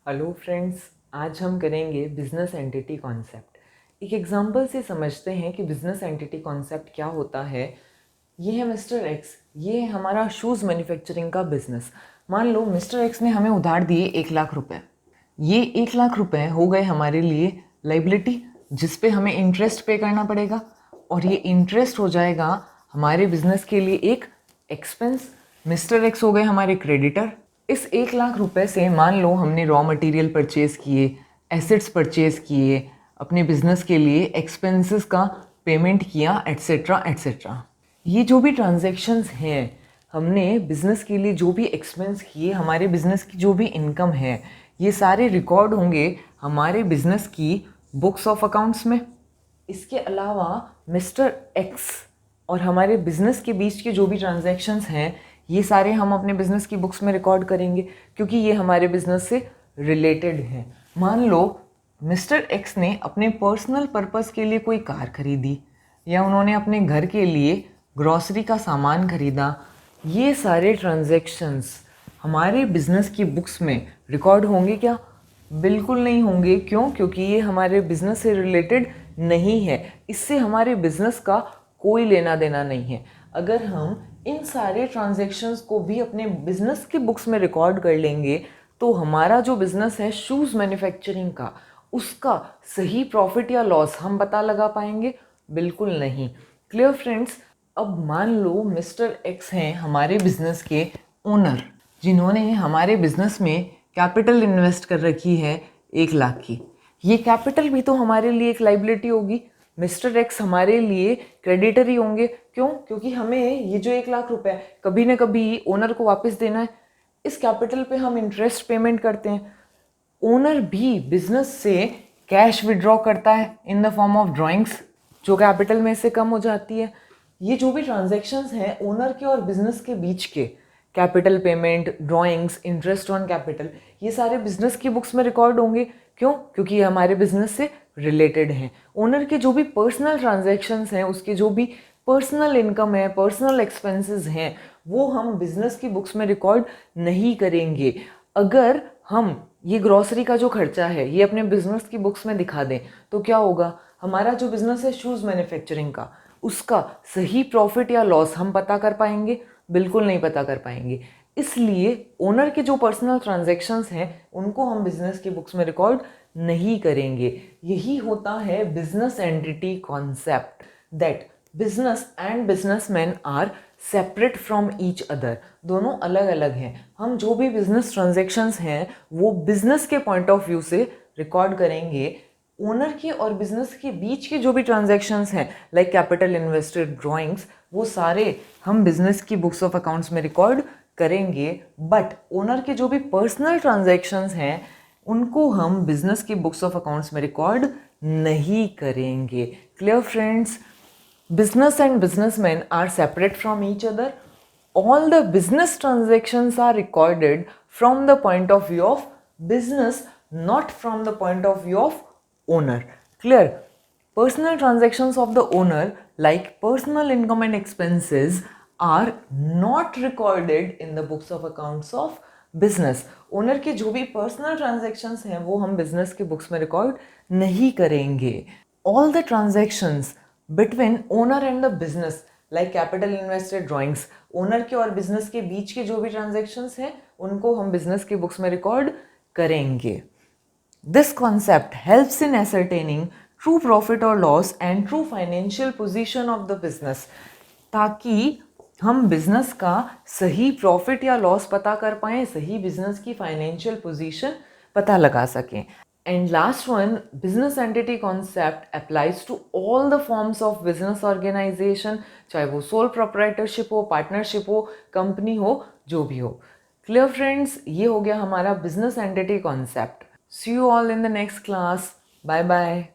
Hello friends, आज हम करेंगे बिजनेस एंटिटी कॉन्सेप्ट। एक एग्जांपल से समझते हैं कि बिजनेस एंटिटी कॉन्सेप्ट क्या होता है। ये है मिस्टर एक्स, ये है हमारा शूज़ मैन्युफैक्चरिंग का बिजनेस। मान लो मिस्टर एक्स ने हमें उधार दिए 1 लाख रुपए। ये 1 लाख रुपए हो गए हमारे लिए लाइबिलिटी, जिस पे हमें इंटरेस्ट पे करना पड़ेगा, और ये इंटरेस्ट हो जाएगा हमारे बिजनेस के लिए एक एक्सपेंस। मिस्टर एक्स हो गए हमारे क्रेडिटर। इस 1 लाख रुपए से मान लो हमने रॉ मटेरियल परचेज़ किए, एसेट्स परचेज़ किए, अपने बिजनेस के लिए एक्सपेंसेस का पेमेंट किया, एट्सेट्रा एट्सेट्रा। ये जो भी ट्रांजैक्शंस हैं, हमने बिजनेस के लिए जो भी एक्सपेंस किए, हमारे बिजनेस की जो भी इनकम है, ये सारे रिकॉर्ड होंगे हमारे बिजनेस की बुक्स ऑफ अकाउंट्स में। इसके अलावा मिस्टर एक्स और हमारे बिजनेस के बीच के जो भी ट्रांजैक्शंस हैं, ये सारे हम अपने बिजनेस की बुक्स में रिकॉर्ड करेंगे, क्योंकि ये हमारे बिजनेस से रिलेटेड हैं। मान लो मिस्टर एक्स ने अपने पर्सनल पर्पस के लिए कोई कार खरीदी, या उन्होंने अपने घर के लिए ग्रॉसरी का सामान खरीदा। ये सारे ट्रांजैक्शंस हमारे बिजनेस की बुक्स में रिकॉर्ड होंगे क्या? बिल्कुल नहीं होंगे। क्यों? क्योंकि ये हमारे बिजनेस से रिलेटेड नहीं है। इससे हमारे बिजनेस का कोई लेना देना नहीं है। अगर हम इन सारे ट्रांजैक्शंस को भी अपने बिजनेस की बुक्स में रिकॉर्ड कर लेंगे, तो हमारा जो बिजनेस है शूज़ मैन्युफैक्चरिंग का, उसका सही प्रॉफिट या लॉस हम पता लगा पाएंगे? बिल्कुल नहीं। Clear friends? अब मान लो मिस्टर एक्स हैं हमारे बिजनेस के ओनर, जिन्होंने हमारे बिजनेस में कैपिटल इन्वेस्ट कर रखी है 1 लाख की। ये कैपिटल भी तो हमारे लिए एक लाइबिलिटी होगी। मिस्टर एक्स हमारे लिए क्रेडिटर ही होंगे। क्यों? क्योंकि हमें ये जो 1 लाख रुपए कभी ना कभी ओनर को वापस देना है। इस कैपिटल पे हम इंटरेस्ट पेमेंट करते हैं। ओनर भी बिजनेस से कैश विड्रॉ करता है in the form of drawings, जो कैपिटल में से कम हो जाती है। ये जो भी ट्रांजैक्शंस हैं ओनर के और बिजनेस के बीच के, capital payment, drawings, interest on capital, ये सारे बिजनेस की बुक्स में रिकॉर्ड होंगे। क्यों? क्योंकि ये हमारे बिजनेस से रिलेटेड हैं। ओनर के जो भी पर्सनल ट्रांजैक्शंस हैं, उसके जो भी पर्सनल इनकम है, पर्सनल एक्सपेंसेस हैं, वो हम बिजनेस की बुक्स में रिकॉर्ड नहीं करेंगे। अगर हम ये ग्रॉसरी का जो खर्चा है ये अपने बिजनेस की बुक्स में दिखा दें, तो क्या होगा? हमारा जो बिजनेस है शूज़ मैन्युफैक्चरिंग का, उसका सही प्रॉफिट या लॉस हम पता कर पाएंगे? बिल्कुल नहीं पता कर पाएंगे। इसलिए ओनर के जो पर्सनल ट्रांजैक्शंस हैं उनको हम बिजनेस की बुक्स में रिकॉर्ड नहीं करेंगे। यही होता है business entity concept, that business and businessman are separate from each other. दोनों अलग अलग हैं। हम जो भी बिजनेस ट्रांजैक्शंस हैं वो बिजनेस के पॉइंट ऑफ व्यू से रिकॉर्ड करेंगे। ओनर के और बिजनेस के बीच के जो भी ट्रांजैक्शंस हैं, लाइक कैपिटल इन्वेस्टेड, ड्राइंग्स, वो सारे हम बिजनेस की बुक्स ऑफ अकाउंट्स में रिकॉर्ड करेंगे। बट ओनर के जो भी पर्सनल ट्रांजैक्शंस हैं उनको हम बिजनेस की बुक्स ऑफ अकाउंट्स में रिकॉर्ड नहीं करेंगे। Clear friends? Business and businessmen are separate from each other. All the business transactions are recorded from the point of view of business, not from the point of view of owner. Clear? Personal transactions of the owner, like personal income and expenses, are not recorded in the books of accounts of business. Owner के जो भी personal transactions हैं वो हम business के books में record नहीं करेंगे. All the transactions between owner and the business, like capital invested, drawings, owner के और बिजनेस के बीच के जो भी ट्रांजैक्शंस हैं उनको हम बिजनेस की बुक्स में रिकॉर्ड करेंगे। This concept helps in ascertaining true profit और loss and true financial position of the business, ताकि हम बिजनेस का सही प्रॉफिट या लॉस पता कर पाएँ, सही बिजनेस की फाइनेंशियल पोजीशन पता लगा सकें। And last one, business entity concept applies to all the forms of business organization, चाहे वो sole proprietorship हो, partnership हो, company हो, जो भी हो। Clear friends? ये हो गया हमारा business entity concept. See you all in the next class. Bye bye.